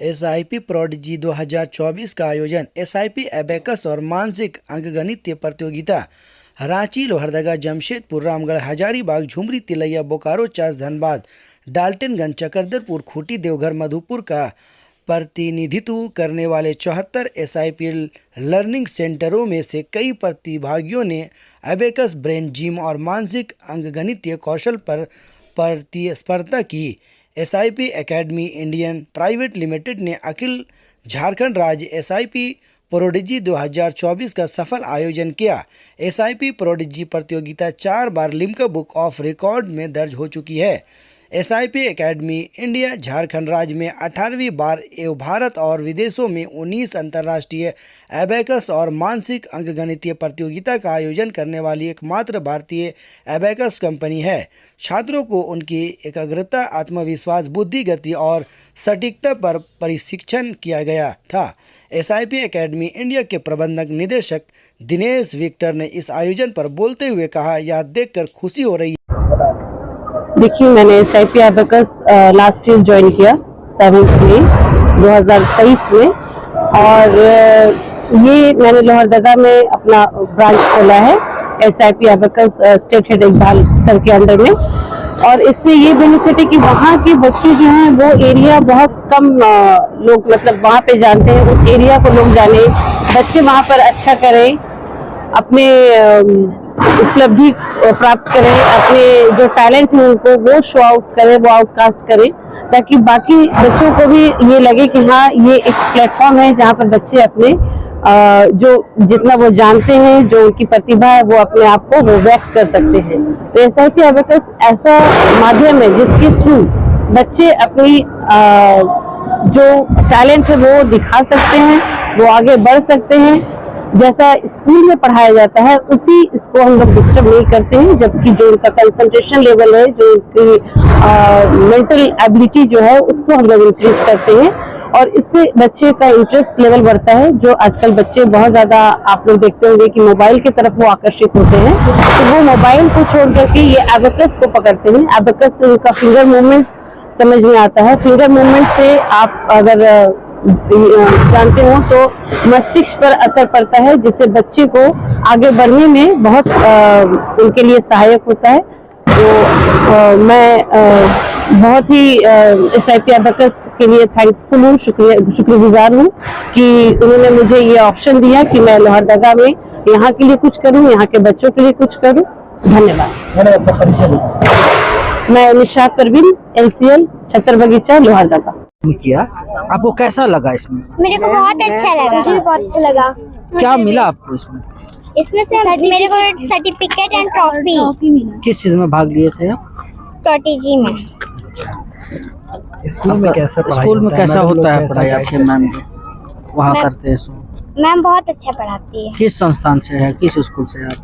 SIP prodigy 2024 का आयोजन SIP abacus और मानसिक अंकगणितीय प्रतियोगिता रांची, लोहरदगा, जमशेदपुर, रामगढ़, हजारीबाग, झुमरी, तिलैया, बोकारो, चास, धनबाद, डाल्टनगंज, चकरदरपुर, खूंटी, देवघर, मधुपुर का प्रतिनिधित्व करने वाले 74 एसआईपी लर्निंग सेंटरों में से कई प्रतिभागियों ने एबेकस, ब्रेन जिम और मानसिक अंकगणितीय कौशल पर प्रतिस्पर्धा की। SIP academy Indian private limited ने अखिल झारखंड राज्य एसआईपी प्रोडिजी 2024 का सफल आयोजन किया। एसआईपी प्रोडिजी प्रतियोगिता 4 बार लिम्का बुक ऑफ रिकॉर्ड में दर्ज हो चुकी है। एसआईपी एकेडमी इंडिया झारखंड राज्य में 18वीं बार एवं भारत और विदेशों में 19 अंतर्राष्ट्रीय एबेकस और मानसिक अंकगणितीय प्रतियोगिता का आयोजन करने वाली एकमात्र भारतीय एबेकस कंपनी है। छात्रों को उनकी एकाग्रता, आत्मविश्वास, बुद्धि, गति और सटीकता पर प्रशिक्षण किया गया था। एसआईपी एकेडमी इंडिया के प्रबंधक निदेशक दिनेश विक्टर ने इस आयोजन पर बोलते हुए कहा, यह देखकर खुशी हो रही है। देखिए, मैंने SIP abacus last year join किया 7 मई 2023 में, और ये मैंने लोहरदगा में अपना ब्रांच खोला है SIP abacus state head Iqbal sir के अंडर में। और इससे ये बेनिफिट है कि वहाँ के बच्चे जो हैं वो एरिया बहुत कम लोग मतलब वहाँ पे जानते हैं। उस एरिया को लोग जाने, बच्चे वहाँ पर अच्छा करें, अपने उपलब्धि प्राप्त करें, अपने जो टैलेंट है उनको वो शो आउट करें, वो आउटकास्ट करें, ताकि बाकी बच्चों को भी ये लगे कि हाँ, ये एक प्लेटफॉर्म है जहाँ पर बच्चे अपने जो जितना वो जानते हैं, जो उनकी प्रतिभा है, वो अपने आप को वो व्यक्त कर सकते हैं। तो एसआईपी एबेकस ऐसा माध्यम है जिसके थ्रू बच्चे अपनी जो टैलेंट है वो दिखा सकते हैं, वो आगे बढ़ सकते हैं। जैसा स्कूल में पढ़ाया जाता है उसी इसको हम लोग डिस्टर्ब नहीं करते हैं, जबकि जो उनका कंसंट्रेशन लेवल है, जो उनकी मेंटल एबिलिटी जो है, उसको हम लोग इंक्रीज करते हैं। और इससे बच्चे का इंटरेस्ट लेवल बढ़ता है। जो आजकल बच्चे बहुत ज़्यादा आप लोग देखते होंगे कि मोबाइल की तरफ वो आकर्षित होते हैं, तो वो मोबाइल को छोड़ करके ये एबेकस को पकड़ते हैं। एबेकस से उनका फिंगर मूवमेंट समझ में आता है। फिंगर मूवमेंट से आप अगर जानते हो तो मस्तिष्क पर असर पड़ता है, जिससे बच्चे को आगे बढ़ने में बहुत उनके लिए सहायक होता है। तो मैं बहुत ही एसआईपी एबेकस के लिए थैंक्सफुल हूँ, शुक्रगुजार हूँ कि उन्होंने मुझे ये ऑप्शन दिया कि मैं लोहरदगा में यहाँ के लिए कुछ करूँ, यहाँ के बच्चों के लिए कुछ करूँ। धन्यवाद। मैं निशात परवीन, LCL छतर बगीचा, लोहरदगा। किया, आपको कैसा लगा इसमें? मेरे को बहुत अच्छा लगा। मुझे बहुत अच्छा लगा। क्या मिला आपको इसमें? इसमें से मेरे को सर्टिफिकेट एंड ट्रॉफी मिला। किस चीज में भाग लिए थे आप? प्रोडिजी में। स्कूल में कैसा होता है पढ़ाई आपके मैम वहाँ करते हैं? मैम बहुत अच्छा पढ़ाती है। किस संस्थान से है, किस स्कूल से है?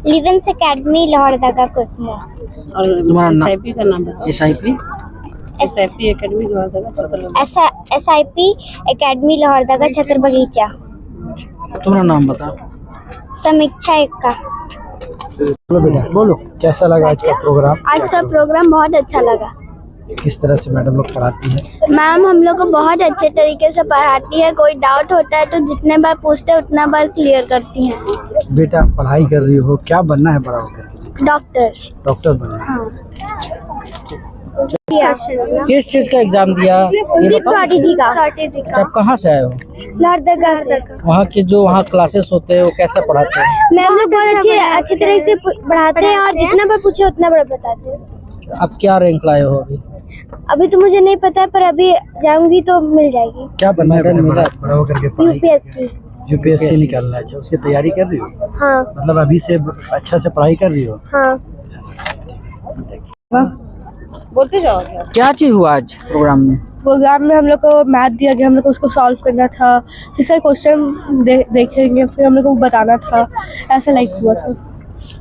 Lievens academy Lohardaga Kutmo. और तुम्हारा एसआईपी का नाम है? SIP academy Lohardaga, SIP academy Lohardaga, Chhatar Bagicha. तुम्हारा नाम बताओ। समीक्षा एक्का। बोलो बेटा, बोलो कैसा लगा आज का प्रोग्राम? आज का प्रोग्राम बहुत अच्छा लगा। किस तरह से मैडम लोग पढ़ाती हैं? मैम हम लोग को बहुत अच्छे तरीके से पढ़ाती है। कोई डाउट होता है तो जितने बार पूछते हैं उतना बार क्लियर करती हैं। बेटा पढ़ाई कर रही हो, क्या बनना है बड़ा होकर? डॉक्टर बनना है। किस चीज का एग्जाम दिया? प्रोडिजी का। जब कहाँ से आए हो? लोहरदगा से। वहाँ के जो वहाँ क्लासेस होते हैं वो कैसे पढ़ाते हैं? मैम लोग बहुत अच्छी तरह से पढ़ाते हैं और जितना बार पूछे उतना बार बताते हैं। आप क्या रैंक लाए हो अभी? अभी तो मुझे नहीं पता है, पर अभी जाऊंगी तो मिल जाएगी। क्या बनना है बड़ा होकर के? यूपीएससी निकालना है। अच्छा, उसकी तैयारी कर रही हो? हाँ। मतलब अभी से अच्छा से पढ़ाई कर रही हो? हाँ। बोलते जाओ। क्या चीज हुआ आज प्रोग्राम में? प्रोग्राम में हम लोग को मैथ दिया गया, हम लोग को उसको सॉल्व करना था, फिर सारे क्वेश्चन देखेंगे, फिर हम लोग को बताना था। ऐसा लाइक हुआ था।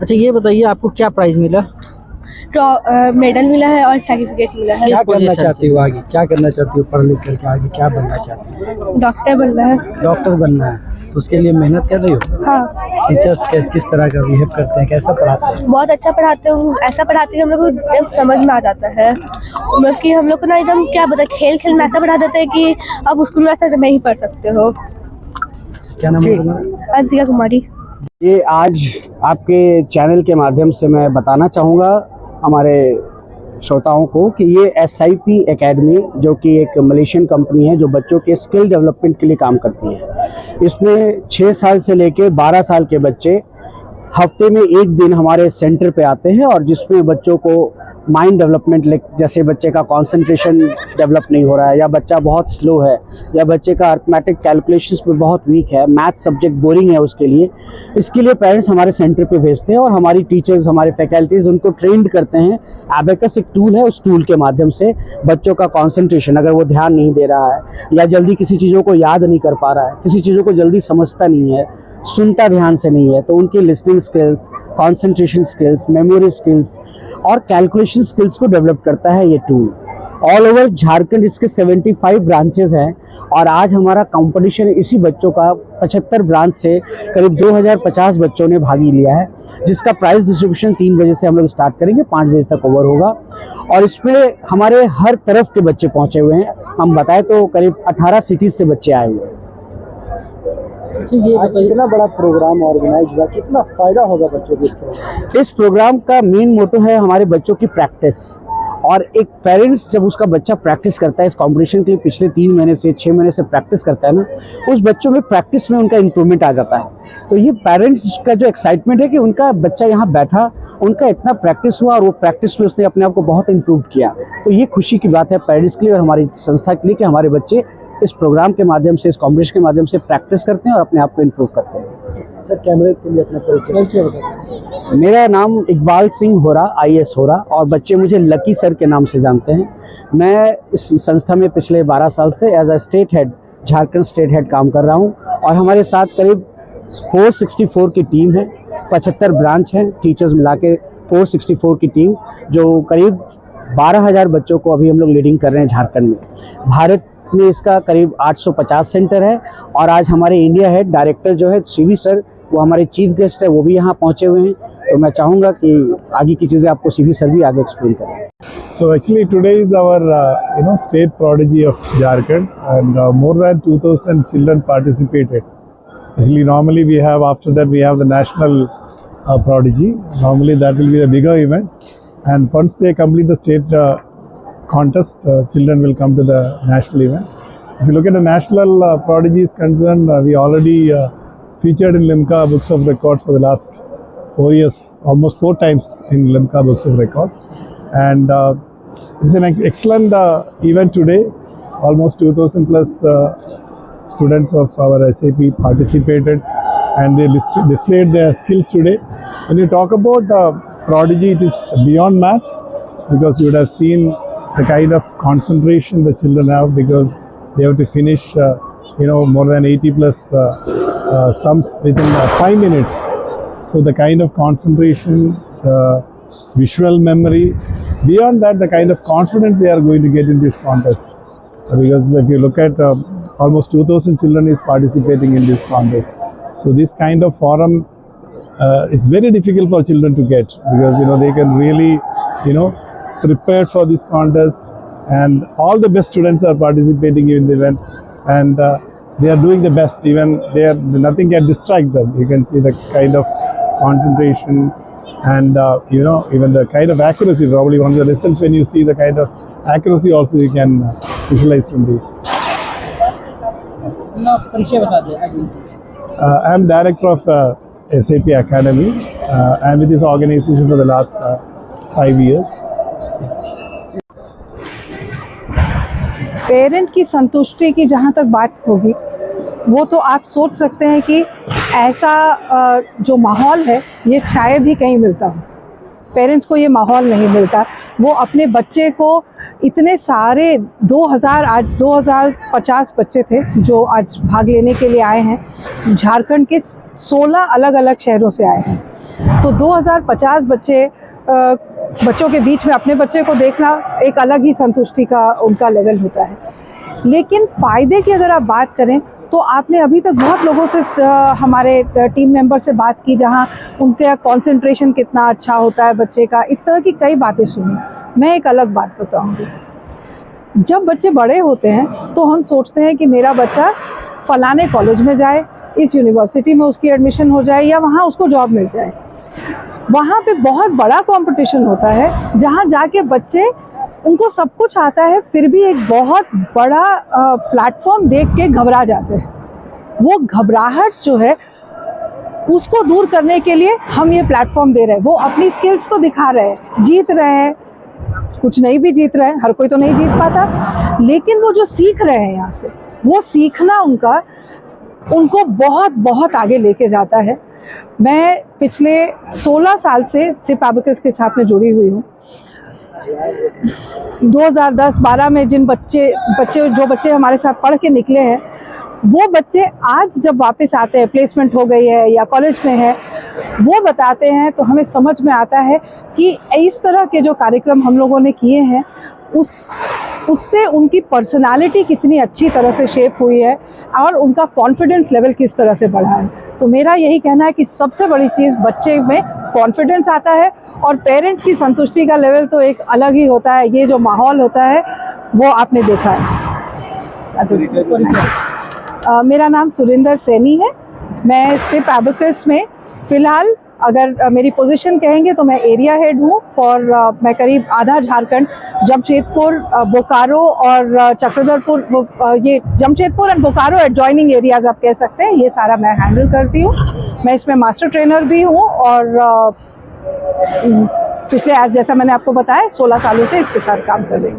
अच्छा, ये बताइए आपको क्या प्राइज मिला? मेडल मिला है और सर्टिफिकेट मिला है। क्या करना चाहती हो आगे? क्या करना चाहती हो पढ़ लिख करके? आगे क्या बनना चाहती हो? डॉक्टर बनना है। डॉक्टर बनना है, तो उसके लिए मेहनत कर रही हो? हाँ। टीचर्स किस तरह का बिहेव करते हैं, कैसा पढ़ाते हैं? बहुत अच्छा पढ़ाते हैं, ऐसा पढ़ाते हैं हम लोग को एकदम समझ में आ जाता है। मतलब कि हम लोग को ना एकदम क्या बताए, खेल खेल में ऐसा पढ़ा देते हैं कि अब स्कूल में ऐसा नहीं पढ़ सकते हो। क्या नाम है तुम्हारा? अंशिका कुमारी। ये आज आपके चैनल के माध्यम से मैं बताना चाहूँगा हमारे श्रोताओं को कि ये SIP एकेडमी, जो कि एक मलेशियन कंपनी है जो बच्चों के स्किल डेवलपमेंट के लिए काम करती है, इसमें 6 साल से लेकर 12 साल के बच्चे हफ्ते में एक दिन हमारे सेंटर पे आते हैं, और जिसमें बच्चों को माइंड डेवलपमेंट, जैसे बच्चे का कंसंट्रेशन डेवलप नहीं हो रहा है, या बच्चा बहुत स्लो है, या बच्चे का अर्थमेटिक कैलकुलेशंस में बहुत वीक है, मैथ सब्जेक्ट बोरिंग है उसके लिए, इसके लिए पेरेंट्स हमारे सेंटर पे भेजते हैं, और हमारी टीचर्स, हमारे फैकल्टीज उनको ट्रेंड करते हैं। एबेकस एक टूल है, उस टूल के माध्यम से बच्चों का कॉन्सेंट्रेशन, अगर वो ध्यान नहीं दे रहा है या जल्दी किसी चीज़ों को याद नहीं कर पा रहा है, किसी चीज़ों को जल्दी समझता नहीं है, सुनता ध्यान से नहीं है, तो उनकी listening skills, concentration skills, memory skills और कैलकुलेशन स्किल्स को डेवलप करता है ये टूल। ऑल ओवर झारखंड इसके 75 ब्रांचेस हैं, और आज हमारा कंपटीशन इसी बच्चों का 75 ब्रांच से करीब 2050 बच्चों ने भाग लिया है, जिसका प्राइस डिस्ट्रीब्यूशन 3 बजे से हम लोग स्टार्ट करेंगे, 5 बजे तक ओवर होगा। और इसमें हमारे हर तरफ के बच्चे पहुँचे हुए हैं, हम बताएं तो करीब 18 सिटीज़ से बच्चे आए हुए हैं। आज इतना बड़ा प्रोग्राम ऑर्गेनाइज हुआ, कितना फायदा होगा बच्चों को इस तरह? इस प्रोग्राम का मेन मोटो है हमारे बच्चों की प्रैक्टिस, और एक पेरेंट्स जब उसका बच्चा प्रैक्टिस करता है इस कंपटीशन के लिए, पिछले 3 महीने से 6 महीने से प्रैक्टिस करता है ना, उस बच्चों में प्रैक्टिस में उनका इम्प्रूवमेंट आ जाता है। तो ये पेरेंट्स का जो एक्साइटमेंट है कि उनका बच्चा यहाँ बैठा, उनका इतना प्रैक्टिस हुआ, और वो प्रैक्टिस में उसने अपने आप को बहुत इम्प्रूव किया, तो ये खुशी की बात है पेरेंट्स के लिए और हमारी संस्था के लिए कि हमारे बच्चे इस प्रोग्राम के माध्यम से, इस कॉम्पिटिशन के माध्यम से प्रैक्टिस करते हैं और अपने आप को इम्प्रूव करते हैं। सर, कैमरे के लिए अपना परिचय बताइए। मेरा नाम इकबाल सिंह होरा, IAS होरा, और बच्चे मुझे लकी सर के नाम से जानते हैं। मैं इस संस्था में पिछले 12 साल से as a state head, Jharkhand state head काम कर रहा हूं, और हमारे साथ करीब 464 की टीम है, 75 ब्रांच हैं, टीचर्स मिला के 464 की टीम, जो करीब 12,000 बच्चों को अभी हम लोग लीडिंग कर रहे हैं झारखंड में। भारत में इसका करीब 850 सेंटर है, और आज हमारे इंडिया हेड डायरेक्टर जो है CV सर, वो हमारे चीफ गेस्ट है, वो भी यहाँ पहुँचे हुए हैं। तो मैं चाहूँगा कि आगे की चीज़ें आपको CV सर भी आगे एक्सप्लेन करें। So actually today is our state prodigy of Jharkhand, and more than 2,000 children participated. Actually normally we have, after that we have the national prodigy. Normally that will be a bigger event, and once they complete the state contest, children will come to the national event. If you look at the national prodigy is concerned, we already featured in Limca Books of Records for the last 4 years, almost 4 times in Limca Books of Records. And it's an excellent event today. Almost 2,000 plus students of our SAP participated, and they displayed their skills today. When you talk about prodigy, it is beyond maths, because you would have seen the kind of concentration the children have, because they have to finish more than 80 plus sums within 5 minutes. So the kind of concentration, the visual memory, beyond that the kind of confidence they are going to get in this contest, because if you look at almost 2,000 children is participating in this contest. So this kind of forum, it's very difficult for children to get, because they can really prepared for this contest, and all the best students are participating in the event, and they are doing the best. Even nothing can distract them. You can see the kind of concentration, and even the kind of accuracy. Probably one of the results, when you see the kind of accuracy also you can visualize from this. I am director of SAP Academy. I am with this organization for the last 5 years. Parent की संतुष्टि की जहाँ तक बात होगी, वो तो आप सोच सकते हैं कि ऐसा जो माहौल है ये शायद ही कहीं मिलता हो। पेरेंट्स को ये माहौल नहीं मिलता, वो अपने बच्चे को इतने सारे 2000 आज 2050 बच्चे थे जो आज भाग लेने के लिए आए हैं। झारखंड के 16 अलग अलग शहरों से आए हैं, तो 2050 बच्चों के बीच में अपने बच्चे को देखना एक अलग ही संतुष्टि का उनका लेवल होता है। लेकिन फ़ायदे की अगर आप बात करें तो आपने अभी तक बहुत लोगों से हमारे टीम मेंबर से बात की जहाँ उनका कंसंट्रेशन कितना अच्छा होता है बच्चे का, इस तरह की कई बातें सुनी। मैं एक अलग बात बताऊंगी। जब बच्चे बड़े होते हैं तो हम सोचते हैं कि मेरा बच्चा फलाने कॉलेज में जाए, इस यूनिवर्सिटी में उसकी एडमिशन हो जाए या वहाँ उसको जॉब मिल जाए। वहाँ पे बहुत बड़ा कंपटीशन होता है जहाँ जाके बच्चे, उनको सब कुछ आता है फिर भी एक बहुत बड़ा प्लेटफॉर्म देख के घबरा जाते हैं। वो घबराहट जो है उसको दूर करने के लिए हम ये प्लेटफॉर्म दे रहे हैं। वो अपनी स्किल्स तो दिखा रहे हैं, जीत रहे हैं, कुछ नहीं भी जीत रहे हैं, हर कोई तो नहीं जीत पाता, लेकिन वो जो सीख रहे हैं यहाँ से, वो सीखना उनको बहुत बहुत आगे लेके जाता है। मैं पिछले 16 साल से सिप एबेकस के साथ में जुड़ी हुई हूँ। 2010-12 में जो बच्चे हमारे साथ पढ़ के निकले हैं, वो बच्चे आज जब वापस आते हैं, प्लेसमेंट हो गई है या कॉलेज में है, वो बताते हैं तो हमें समझ में आता है कि इस तरह के जो कार्यक्रम हम लोगों ने किए हैं उससे उनकी पर्सनालिटी कितनी अच्छी तरह से शेप हुई है और उनका कॉन्फिडेंस लेवल किस तरह से बढ़ा है। तो मेरा यही कहना है कि सबसे बड़ी चीज़ बच्चे में कॉन्फिडेंस आता है और पेरेंट्स की संतुष्टि का लेवल तो एक अलग ही होता है। ये जो माहौल होता है वो आपने देखा है। मेरा नाम सुरिंदर सैनी है। मैं सिप एबेकस में फ़िलहाल अगर मेरी पोजीशन कहेंगे तो मैं एरिया हेड हूँ फॉर मैं करीब आधा झारखंड, जमशेदपुर, बोकारो और चक्रधरपुर, ये Jamshedpur and Bokaro adjoining areas आप कह सकते हैं, ये सारा मैं हैंडल करती हूँ। मैं इसमें मास्टर ट्रेनर भी हूँ और पिछले, जैसा मैंने आपको बताया, 16 सालों से इसके साथ काम कर रही हूँ।